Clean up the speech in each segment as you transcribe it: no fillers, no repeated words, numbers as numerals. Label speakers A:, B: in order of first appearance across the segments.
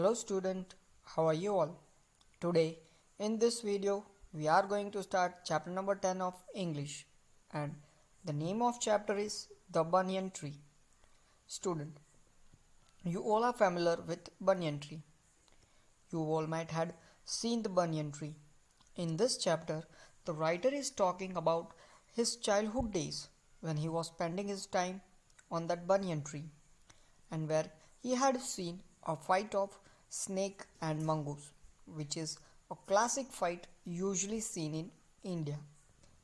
A: Hello student, how are you all? Today in this video we are going to start chapter number 10 of English, and the name of chapter is the banyan tree. Student, you all are familiar with banyan tree. You all might have seen the banyan tree. In this chapter the writer is talking about his childhood days when he was spending his time on that banyan tree, and where he had seen a fight of snake and mongoose, which is a classic fight usually seen in India.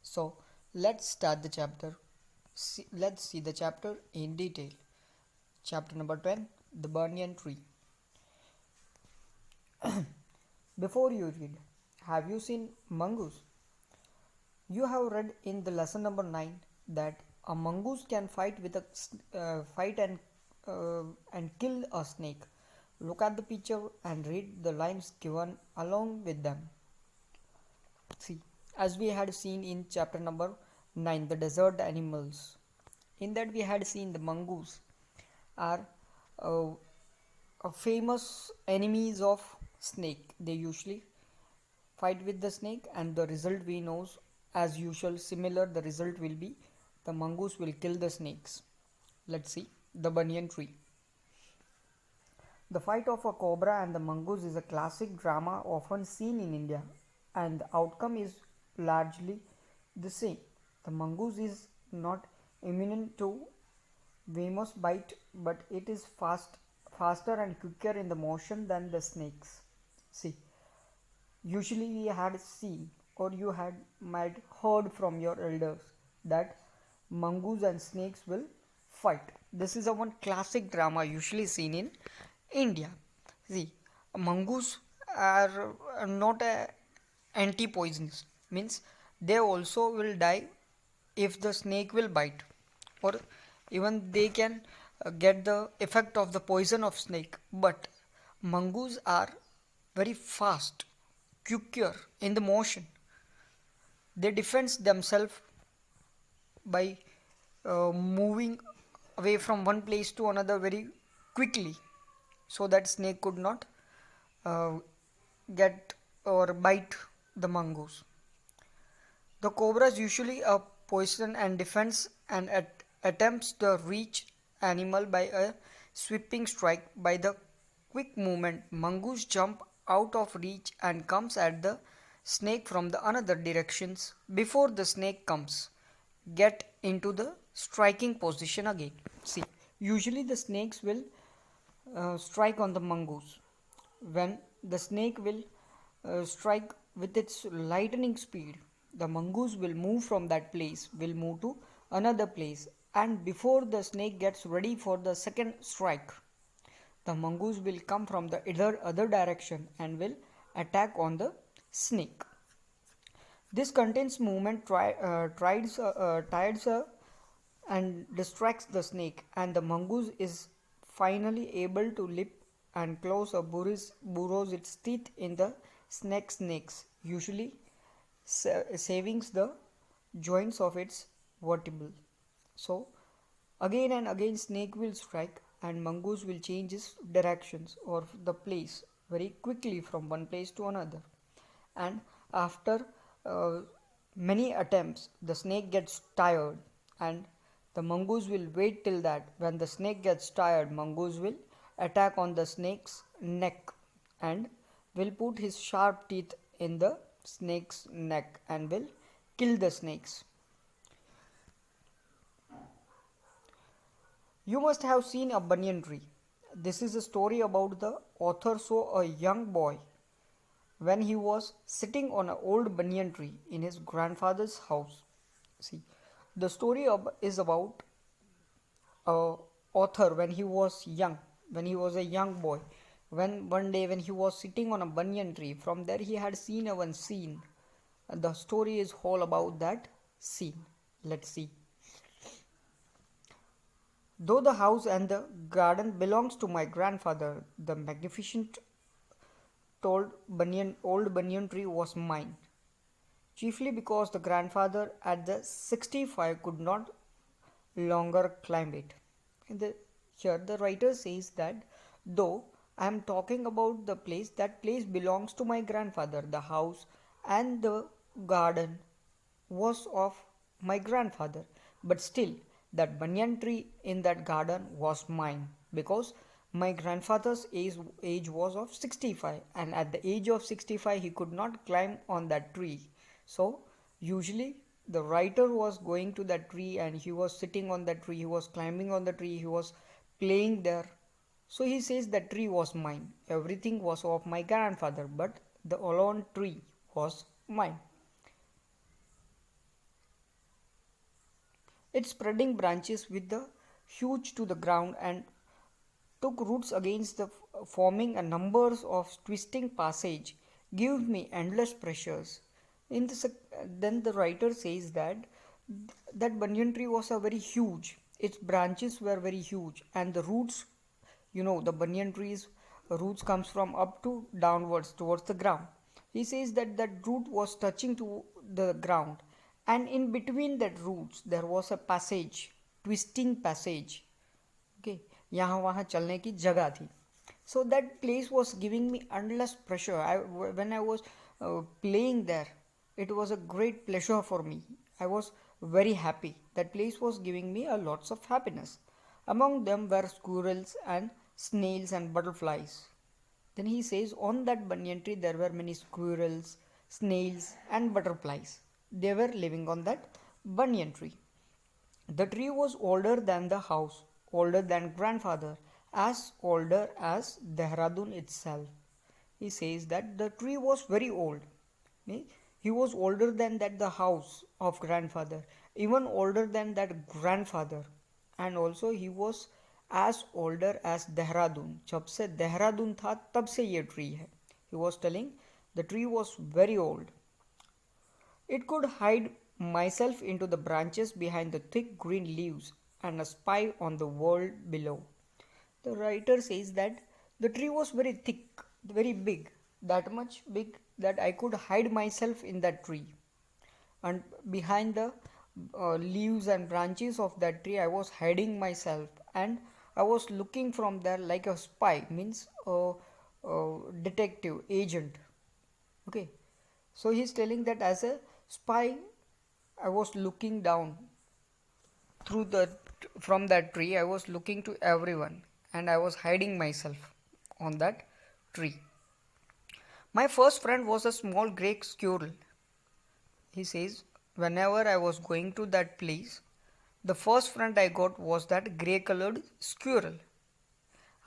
A: So let's start the chapter. Let's see the chapter in detail. Chapter number 10, the banyan tree. Before you read, have you seen mongoose? You have read in the lesson number 9 that a mongoose can fight with fight and kill a snake. Look at the picture and read the lines given along with them. See, as we had seen in chapter number 9, the desert animals. In that we had seen the mongoose are famous enemies of snake. They usually fight with the snake, and the result we know as usual similar. The result will be the mongoose will kill the snakes. Let's see the banyan tree. The fight of a cobra and the mongoose is a classic drama often seen in India, and the outcome is largely the same. The mongoose is not immune to venomous bite, but it is faster and quicker in the motion than the snakes. See, usually we had seen or you might heard from your elders that mongoose and snakes will fight. This is a one classic drama usually seen in India. See, mongoose are not anti-poisonous, means they also will die if the snake will bite, or even they can get the effect of the poison of snake. But mongoose are very fast, quicker in the motion. They defend themselves by moving away from one place to another very quickly, so that snake could not get or bite the mongoose. The cobra is usually a poison and defends and attempts to reach animal by a sweeping strike. By the quick movement, mongoose jump out of reach and comes at the snake from the another directions before the snake comes get into the striking position again. See, usually the snakes will strike on the mongoose. When the snake will strike with its lightning speed, the mongoose will move from that place, will move to another place, and before the snake gets ready for the second strike, the mongoose will come from the other direction and will attack on the snake. This contains movement tires and distracts the snake, and the mongoose is finally able to leap and close or burrows its teeth in the snake's usually saving the joints of its vertebrae. So again and again snake will strike, and mongoose will change its directions or the place very quickly from one place to another. And after many attempts, the snake gets tired, and the mongoose will wait till that. When the snake gets tired, mongoose will attack on the snake's neck and will put his sharp teeth in the snake's neck and will kill the snakes. You must have seen a banyan tree. This is a story about the author saw a young boy when he was sitting on an old banyan tree in his grandfather's house. See, the story is about a author when he was young, when he was a young boy, when one day when he was sitting on a banyan tree. From there he had seen one scene, and the story is all about that scene. Let's see. Though the house and the garden belongs to my grandfather, the magnificent old banyan tree was mine, chiefly because the grandfather at the 65 could not longer climb it. Here the writer says that though I am talking about the place. That place belongs to my grandfather. The house and the garden was of my grandfather. But still, that banyan tree in that garden was mine because my grandfather's age was of 65, and at the age of 65 he could not climb on that tree. So usually the writer was going to that tree and he was sitting on that tree, he was climbing on the tree, he was playing there. So he says that tree was mine. Everything was of my grandfather, but the alone tree was mine. Its spreading branches with the huge to the ground and took roots against the forming a numbers of twisting passage give me endless pressures. In this, then the writer says that banyan tree was a very huge. Its branches were very huge, and the roots, the banyan trees roots comes from up to downwards towards the ground. He says that root was touching to the ground, and in between that roots there was a passage, twisting passage. Okay, यहाँ वहाँ चलने की जगह थी. So that place was giving me endless pressure. When I was playing there, it was a great pleasure for me. I was very happy. That place was giving me a lots of happiness. Among them were squirrels and snails and butterflies. Then he says on that banyan tree there were many squirrels, snails and butterflies. They were living on that banyan tree. The tree was older than the house, older than grandfather, as older as Dehradun itself. He says that the tree was very old. He was older than the house of grandfather, even older than that grandfather, and also he was as older as Dehradun. जब से देहरादून था तब से ये tree है. He was telling the tree was very old. It could hide myself into the branches behind the thick green leaves and spy on the world below. The writer says that the tree was very thick, very big, that much big that I could hide myself in that tree. And behind the leaves and branches of that tree, I was hiding myself, and I was looking from there like a spy, means a detective, agent. Okay, so he's telling that as a spy, I was looking down through from that tree. I was looking to everyone, and I was hiding myself on that tree. My first friend was a small grey squirrel. He says, whenever I was going to that place, the first friend I got was that grey colored squirrel.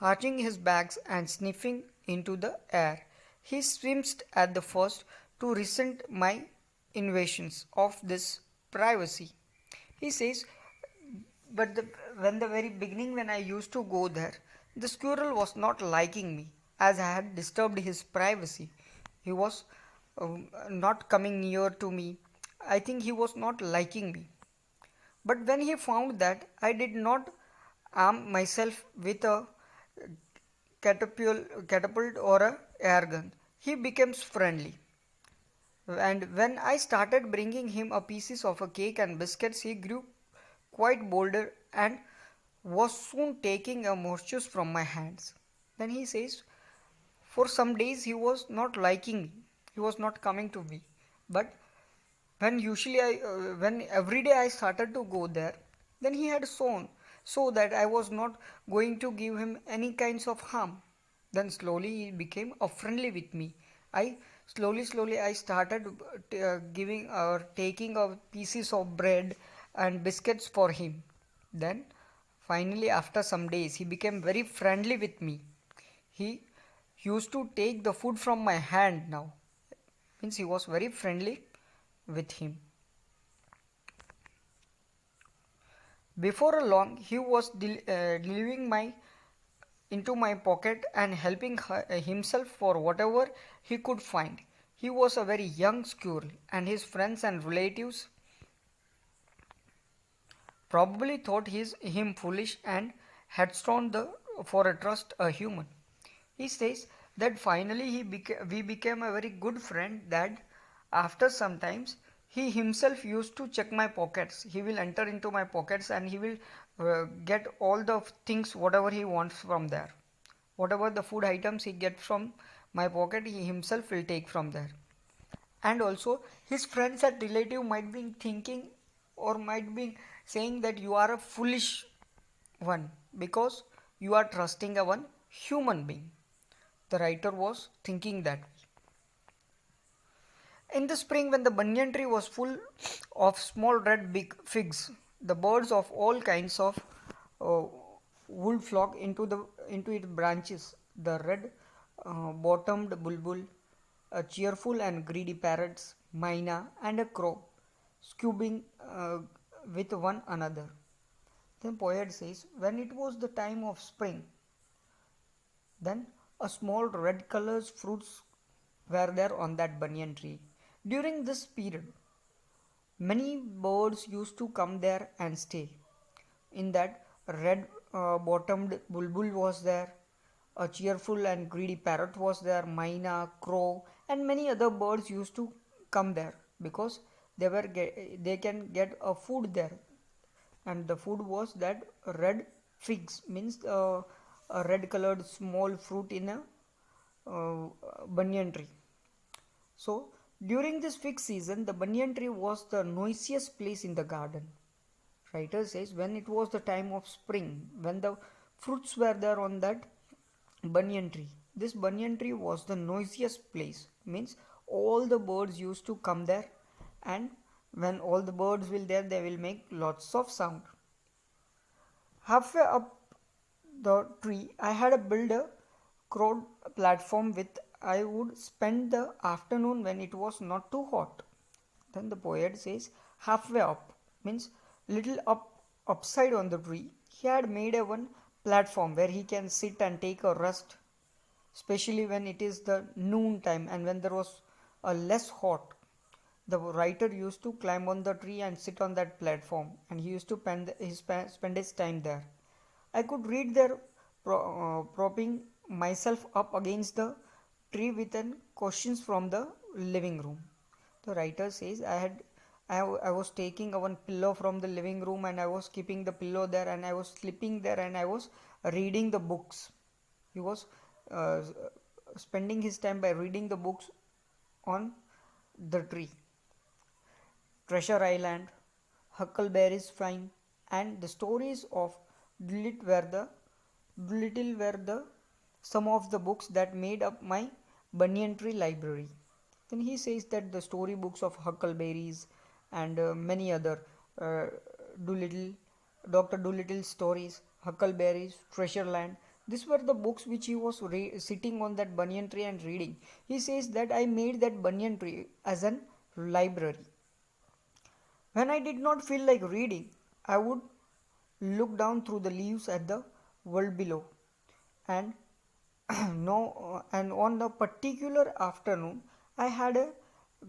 A: Arching his back and sniffing into the air, he swims at the first to resent my invasions of this privacy. He says, but when the very beginning when I used to go there, the squirrel was not liking me as I had disturbed his privacy. He was not coming near to me. I think he was not liking me. But when he found that I did not arm myself with a catapult or a air gun, he becomes friendly. And when I started bringing him a pieces of a cake and biscuits, he grew quite bolder and was soon taking a morsels from my hands. Then he says, for some days he was not liking me. He was not coming to me. But when every day I started to go there, then he had shown so that I was not going to give him any kinds of harm. Then slowly he became friendly with me. I slowly I started giving or taking pieces of bread and biscuits for him. Then finally after some days he became very friendly with me. He used to take the food from my hand now. Means he was very friendly with him. Before long he was delivering into my pocket and helping himself for whatever he could find. He was a very young squirrel, and his friends and relatives probably thought him foolish and headstrong for a trust a human. He says that finally we became a very good friend, that after some times he himself used to check my pockets. He will enter into my pockets and he will get all the things whatever he wants from there. Whatever the food items he get from my pocket, he himself will take from there. And also his friends and relative might be thinking or might be saying that you are a foolish one because you are trusting a one human being. The writer was thinking that. In the spring, when the banyan tree was full of small red big figs, the birds of all kinds of uh, would flock into its branches. The red bottomed bulbul, a cheerful and greedy parrots, myna, and a crow, squabbling with one another. Then poet says, when it was the time of spring, then a small red colored fruits were there on that banyan tree. During this period, many birds used to come there and stay. In that, red bottomed bulbul was there, a cheerful and greedy parrot was there, myna, crow, and many other birds used to come there because they can get a food there, and the food was that red figs, means a red colored small fruit in a banyan tree. So during this fig season, the banyan tree was the noisiest place in the garden. Writer says when it was the time of spring, when the fruits were there on that banyan tree, this banyan tree was the noisiest place. Means all the birds used to come there, and when all the birds will there, they will make lots of sound. Halfway up the tree, I had built a crowd platform with I would spend the afternoon when it was not too hot. Then the poet says halfway up means little upside on the tree. He had made a one platform where he can sit and take a rest, especially when it is the noon time and when there was a less hot. The writer used to climb on the tree and sit on that platform, and he used to spend his time there. I could read there, propping myself up against the tree with questions from the living room. The writer says I was taking a one pillow from the living room, and I was keeping the pillow there, and I was sleeping there, and I was reading the books. He was uh, spending his time by reading the books on the tree. Treasure Island, Huckleberry's Fine, and the stories of Doolittle were the some of the books that made up my banyan tree library. Then he says that the story books of Huckleberries and many other uh, Doolittle, Dr. Doolittle stories, Huckleberries, Treasure Land. These were the books which he was sitting on that banyan tree and reading. He says that I made that banyan tree as an library. When I did not feel like reading, I would look down through the leaves at the world below, and no, and on the particular afternoon, I had a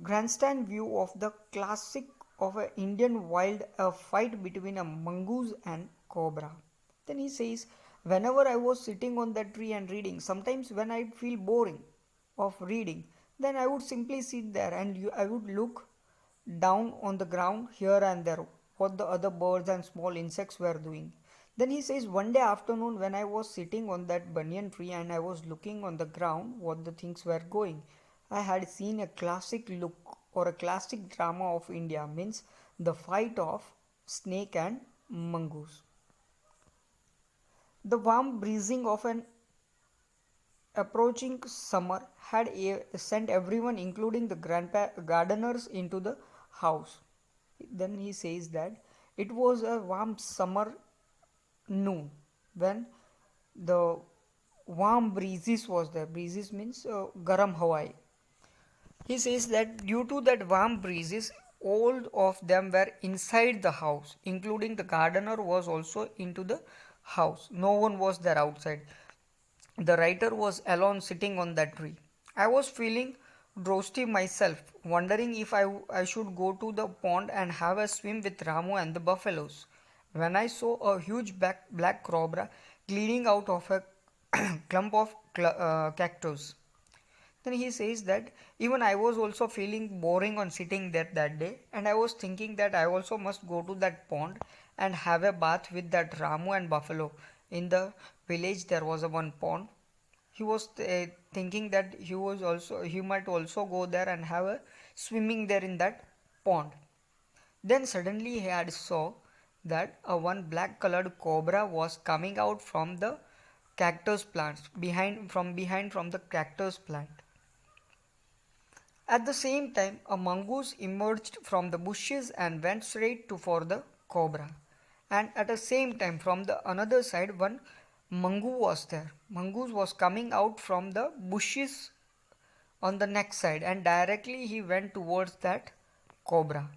A: grandstand view of the classic of an Indian wild a fight between a mongoose and cobra. Then he says, whenever I was sitting on that tree and reading, sometimes when I feel boring of reading, then I would simply sit there and I would look down on the ground here and there what the other birds and small insects were doing. Then he says one day afternoon when I was sitting on that banyan tree and I was looking on the ground what the things were going, I had seen a classic look or a classic drama of India, means the fight of snake and mongoose. The warm breezing of an approaching summer had sent everyone, including the gardeners, into the house. Then he says that it was a warm summer noon when the warm breezes was there. Breezes means garam hawai. He says that due to that warm breezes, all of them were inside the house, including the gardener was also into the house. No one was there outside. The writer was alone sitting on that tree. I was feeling drowsy myself, wondering if I should go to the pond and have a swim with Ramu and the buffaloes, when I saw a huge black cobra gliding out of a clump of cactus. Then he says that even I was also feeling boring on sitting there that day, and I was thinking that I also must go to that pond and have a bath with that Ramu and buffalo. In the village there was a one pond, he was thinking that he might also go there and have a swimming there in that pond. Then suddenly he had saw that a one black colored cobra was coming out from the cactus plants behind from the cactus plant. At the same time, a mongoose emerged from the bushes and went straight to for the cobra. And at the same time, from the another side, one mongoose was there. Mongoose was coming out from the bushes on the next side, and directly he went towards that cobra.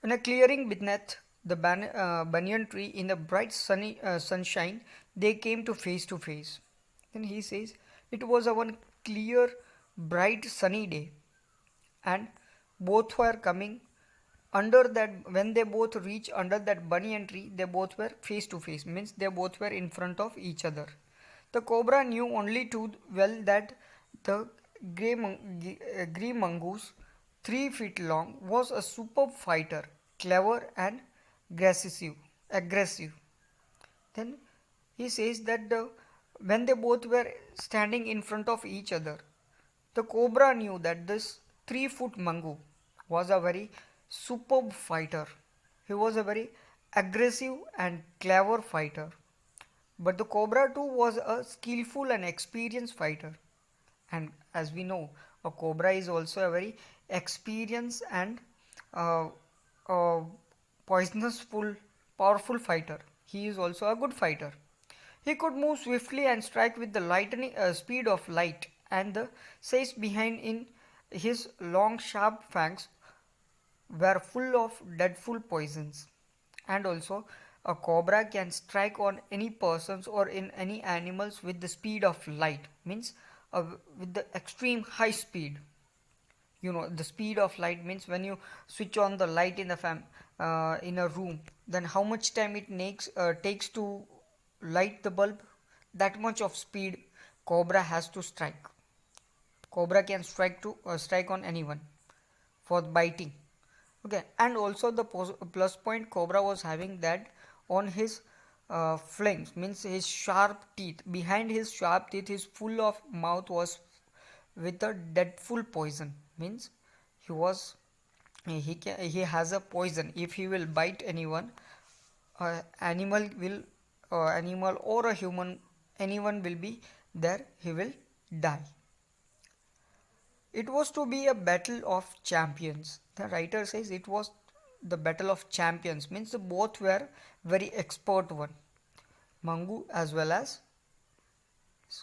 A: In a clearing beneath the banyan tree in the bright sunny sunshine, they came to face. Then he says, it was a one clear, bright, sunny day, and both were coming under that. When they both reached under that banyan tree, they both were face to face, means they both were in front of each other. The cobra knew only too well that the grey mongoose, 3 feet long, was a superb fighter, clever and aggressive. Then he says that when they both were standing in front of each other, the cobra knew that this 3 foot mongoose was a very superb fighter. He was a very aggressive and clever fighter. But the cobra too was a skillful and experienced fighter. And as we know, a cobra is also a very experienced and uh, uh, powerful fighter. He is also a good fighter. He could move swiftly and strike with the lightning speed of light, and the says behind in his long sharp fangs were full of deadful poisons. And also, a cobra can strike on any persons or in any animals with the speed of light, means with the extreme high speed. You know, the speed of light means when you switch on the light in the in a room, then how much time it takes to light the bulb. That much of speed cobra has to strike. Cobra can strike on anyone for biting. Okay, and also the plus point cobra was having that on his flanks, means his sharp teeth. Behind his sharp teeth, his full of mouth was with a deadful poison, means he has a poison. If he will bite anyone, animal will animal or a human, anyone will be there, he will die. It was to be a battle of champions. The writer says it was the battle of champions, means both were very expert one. Mangu as well as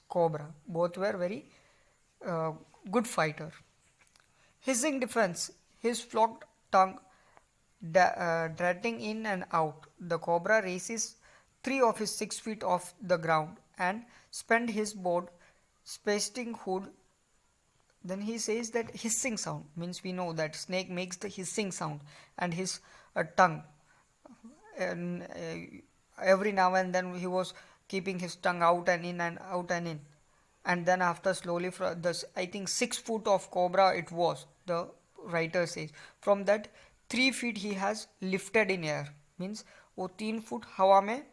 A: cobra, both were very uh, good fighter. Hissing defense, his forked tongue darting in and out. The cobra raises 3 of his 6 feet off the ground and spent his board spasting hood. Then he says that hissing sound, means we know that snake makes the hissing sound, and his tongue, and every now and then he was keeping his tongue out and in and out and in. And then after slowly from this, I think 6 foot of cobra it was, the writer says, from that 3 feet he has lifted in air, means वो 3 foot हवा में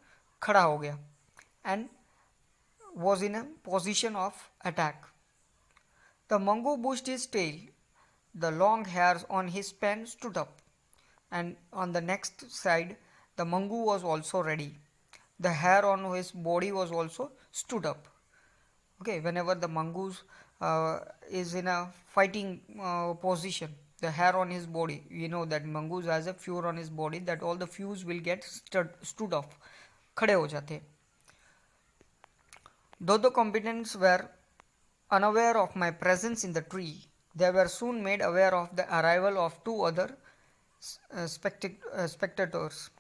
A: खड़ा हो गया and was in a position of attack. The mongoose pushed his tail. The long hairs on his span stood up, and on the next side the mongoose was also ready. The hair on his body was also stood up. Okay, whenever the mongoose is in a fighting position, the hair on his body, you know that mongoose has a fur on his body, that all the fuse will get stood up, खड़े हो जाते. Though the combatants were unaware of my presence in the tree, they were soon made aware of the arrival of 2 other spectators.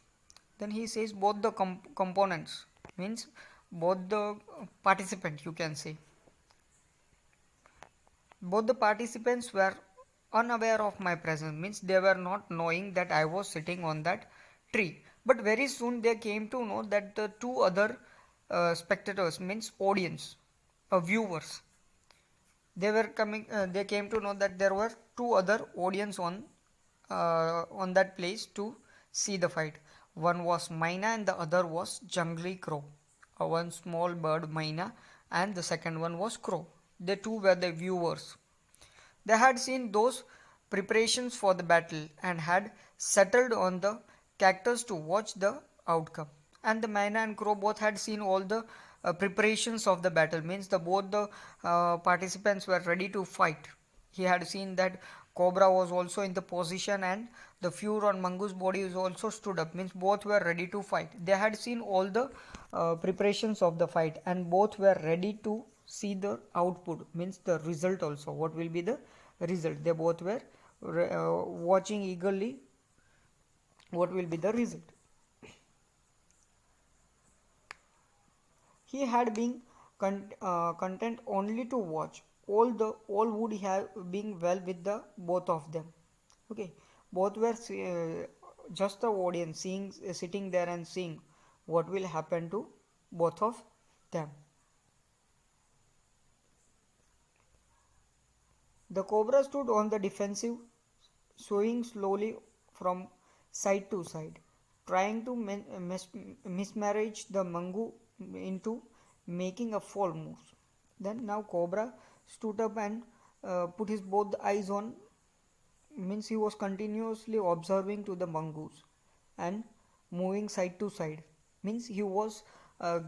A: Then he says both the components, means both the participants, you can say. Both the participants were unaware of my presence, means they were not knowing that I was sitting on that tree. But very soon they came to know that the 2 other spectators, means audience, viewers, they were coming. They came to know that there were 2 other audience on that place to see the fight. One was Myna and the other was Jungly Crow. one small bird Myna and the second one was crow. They two were the viewers. They had seen those preparations for the battle and had settled on the cactus to watch the outcome. And the Myna and crow both had seen all the preparations of the battle, means the both the participants were ready to fight. He had seen that cobra was also in the position and the fur on mongoose body is also stood up, means both were ready to fight. They had seen all the preparations of the fight and both were ready to see the output, means the result also, what will be the result. They both were watching eagerly what will be the result. He had been content only to watch. All would have been well with the both of them. Okay, both were just the audience, seeing, sitting there and seeing what will happen to both of them. The cobra stood on the defensive, swaying slowly from side to side, trying to mismarriage the mango into making a fall move. Then now cobra stood up and put his both eyes on, means he was continuously observing to the mongoose and moving side to side, means he was uh,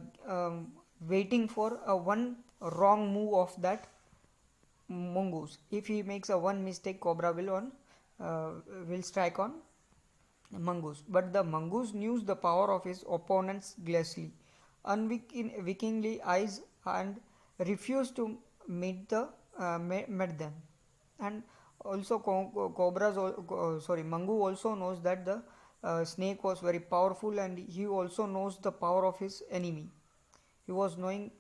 A: waiting for a one wrong move of that mongoose. If he makes a one mistake, cobra will strike on mongoose. But the mongoose knew the power of his opponents gleefully, unwittingly eyes and refused to meet them. And also mango also knows that the snake was very powerful and he also knows the power of his enemy. He was knowing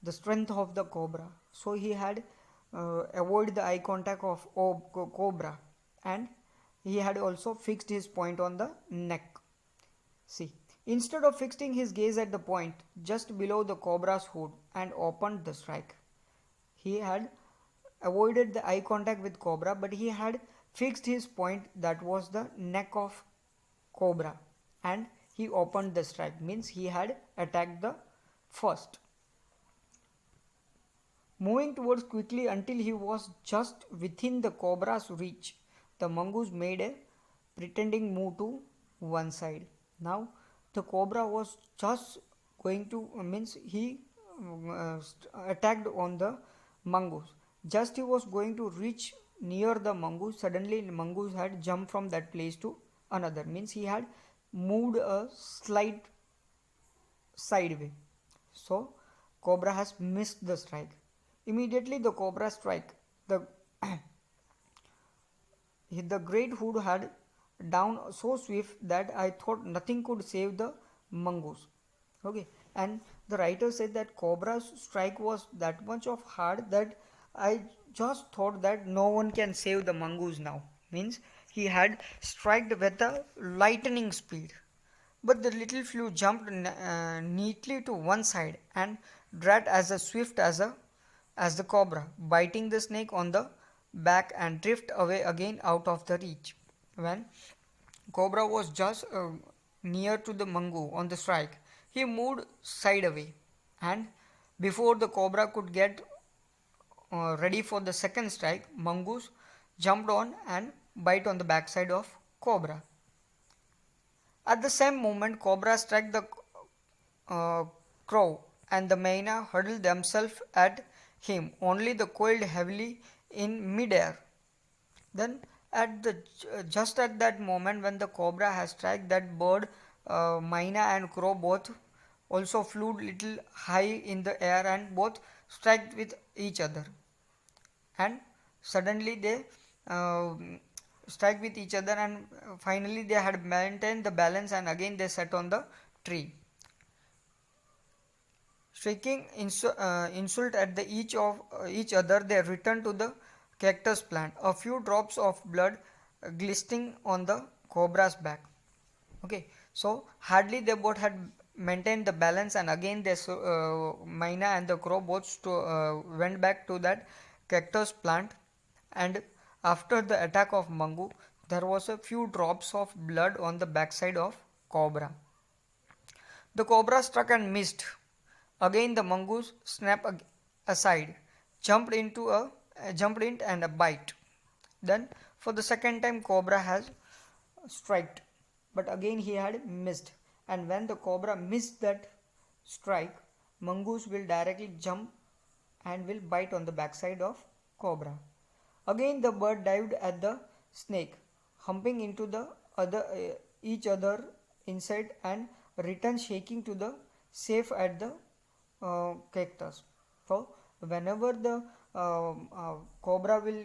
A: the strength of the cobra, so he had avoided the eye contact of cobra and he had also fixed his point on the neck. See, instead of fixing his gaze at the point just below the cobra's hood and opened the strike, he had avoided the eye contact with cobra, but he had fixed his point, that was the neck of cobra, and he opened the strike, means he had attacked the first. Moving towards quickly until he was just within the cobra's reach, the mongoose made a pretending move to one side. Now the cobra was just going to, means he attacked on the mongoose. Just he was going to reach near the mongoose, suddenly the mongoose had jumped from that place to another, means he had moved a slight sideway. So cobra has missed the strike. Immediately the cobra strike, the the great hood had down so swift that I thought nothing could save the mongoose. Okay, and the writer said that cobra's strike was that much of hard that I just thought that no one can save the mongoose now. Means he had struck with a lightning speed. But the little flew jumped neatly to one side and dragged as swift as the cobra, biting the snake on the back and drift away again out of the reach. When cobra was just near to the mango on the strike, he moved side away, and before the cobra could get ready for the second strike, mongoose jumped on and bite on the backside of cobra. At the same moment, cobra struck the crow, and the myna hurled themselves at him, only the coiled heavily in midair. Then, just at that moment, when the cobra has struck that bird, myna and crow both also flew little high in the air and both struck with each other. And suddenly they struck with each other, and finally they had maintained the balance, and again they sat on the tree. Shrieking insult at each other, they returned to the cactus plant. A few drops of blood glistening on the cobra's back. Okay, so hardly they both had maintained the balance, and again they myna and the crow both went back to that cactus plant. And after the attack of mango, there was a few drops of blood on the backside of cobra. The cobra struck and missed, Again the mongoose snapped aside, jumped in and a bite. Then for the second time cobra has striked, but again he had missed. And when the cobra missed that strike, mongoose will directly jump and will bite on the backside of cobra. Again the bird dived at the snake, humping into the other each other inside and returned shaking to the safe at the cactus. So whenever the cobra will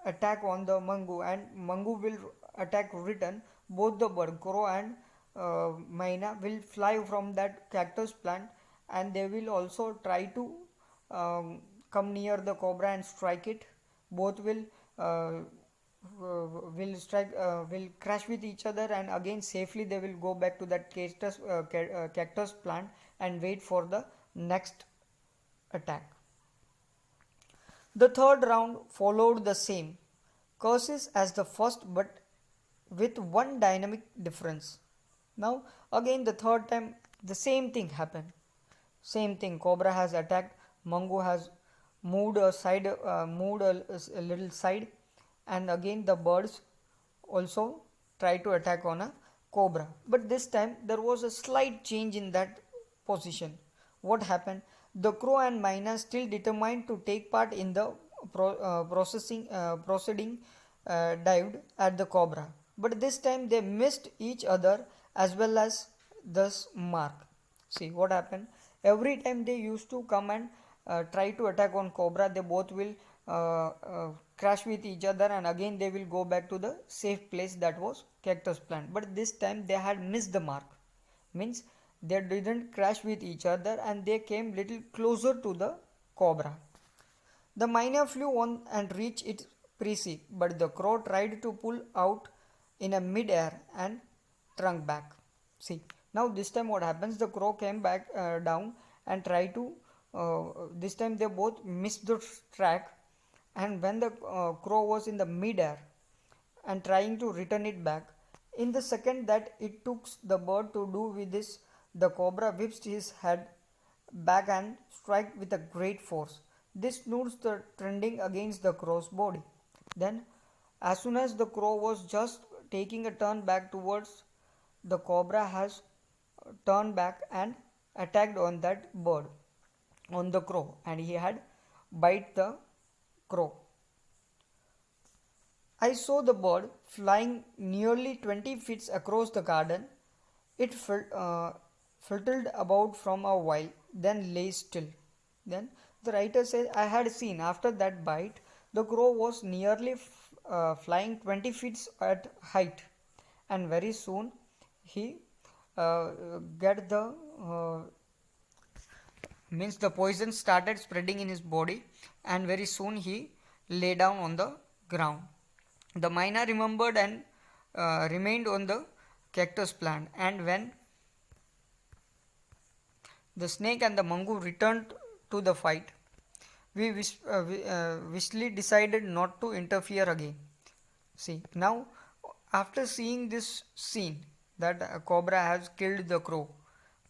A: attack on the mango and mango will attack return, both the bird crow and myna will fly from that cactus plant, and they will also try to come near the cobra and strike it. Both will crash with each other, and again safely they will go back to that cactus plant and wait for the next attack. The third round followed the same curses as the first, but with one dynamic difference. Now again the third time the same thing happened. Same thing, cobra has attacked, mango has moved a little side, and again the birds also try to attack on a cobra. But this time there was a slight change in that position. What happened? The crow and myna still determined to take part in the proceeding dived at the cobra, but this time they missed each other as well as this mark. See what happened? Every time they used to come and try to attack on cobra, they both will crash with each other, and again they will go back to the safe place, that was cactus plant. But this time they had missed the mark, means they didn't crash with each other and they came little closer to the cobra. The myna flew on and reached its prey, but the crow tried to pull out in a mid-air and trunk back. See, now this time what happens? The crow came back down and tried to. This time they both missed the track, and when the crow was in the mid-air and trying to return it back, in the second that it took the bird to do with this, the cobra whips his head back and strike with a great force. This snoods the trending against the crow's body. Then, as soon as the crow was just taking a turn back towards, the cobra has turned back and attacked on that bird, on the crow, and he had bite the crow. I saw the bird flying nearly 20 feet across the garden. It fluttered about from a while, then lay still. Then the writer says, I had seen after that bite, the crow was nearly flying 20 feet at height, and very soon he get the means the poison started spreading in his body, and very soon he lay down on the ground. The myna remembered and remained on the cactus plant, and when the snake and the mongoose returned to the fight, we wisely decided not to interfere again. See, now after seeing this scene that a cobra has killed the crow,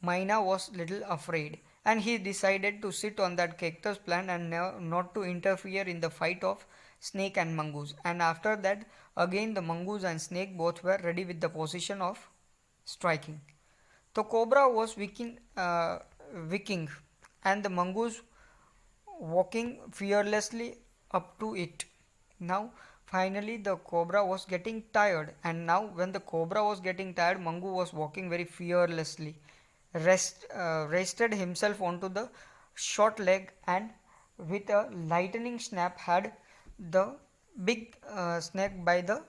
A: myna was little afraid, and he decided to sit on that cactus plant and not to interfere in the fight of snake and mongoose. And after that, again the mongoose and snake both were ready with the position of striking. The cobra was wicking, and the mongoose walking fearlessly up to it. Now finally the cobra was getting tired, and now when the cobra was getting tired, mongoose was walking very fearlessly, rested himself onto the short leg, and with a lightning snap had the big snake by the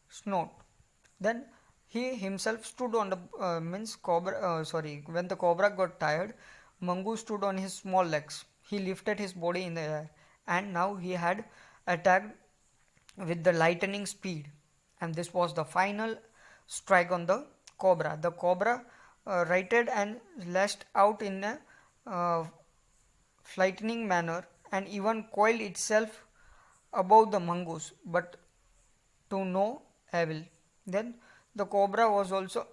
A: snout. Then he himself stood on the when the cobra got tired, mongoose stood on his small legs. He lifted his body in the air, and now he had attacked with the lightning speed, and this was the final strike on the cobra. The cobra righted and lashed out in a frightening manner, and even coiled itself above the mongoose, but to no avail. Then the cobra was also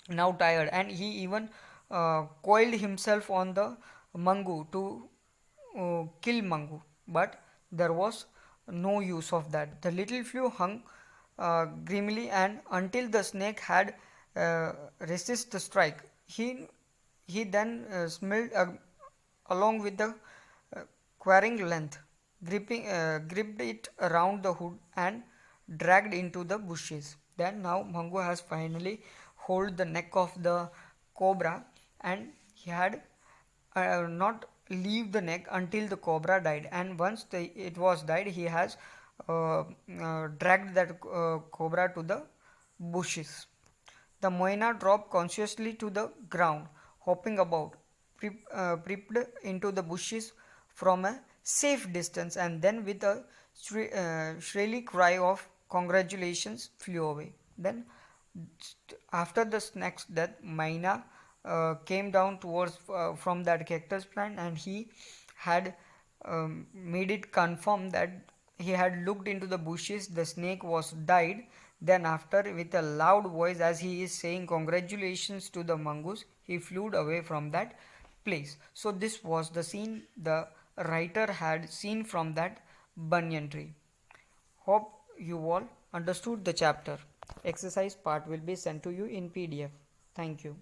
A: now tired, and he even coiled himself on the mango to kill Mangu, but there was no use of that. The little flew hung grimly, and until the snake had resist the strike, he then smelled along with the quarrying length, gripped it around the hood and dragged into the bushes. Then now Mango has finally hold the neck of the cobra, and he had not leave the neck until the cobra died, and once it was died, he has dragged that cobra to the bushes. The moina dropped consciously to the ground, hopping about, peeped into the bushes from a safe distance, and then with a shrilly cry of congratulations flew away. Then, after the snake's death, Maina came down towards from that cactus plant, and he had made it confirm that he had looked into the bushes, the snake was died. Then after, with a loud voice, as he is saying congratulations to the mongoose, he flew away from that place. So this was the scene the writer had seen from that banyan tree. Hope you all understood the chapter. Exercise part will be sent to you in PDF. Thank you.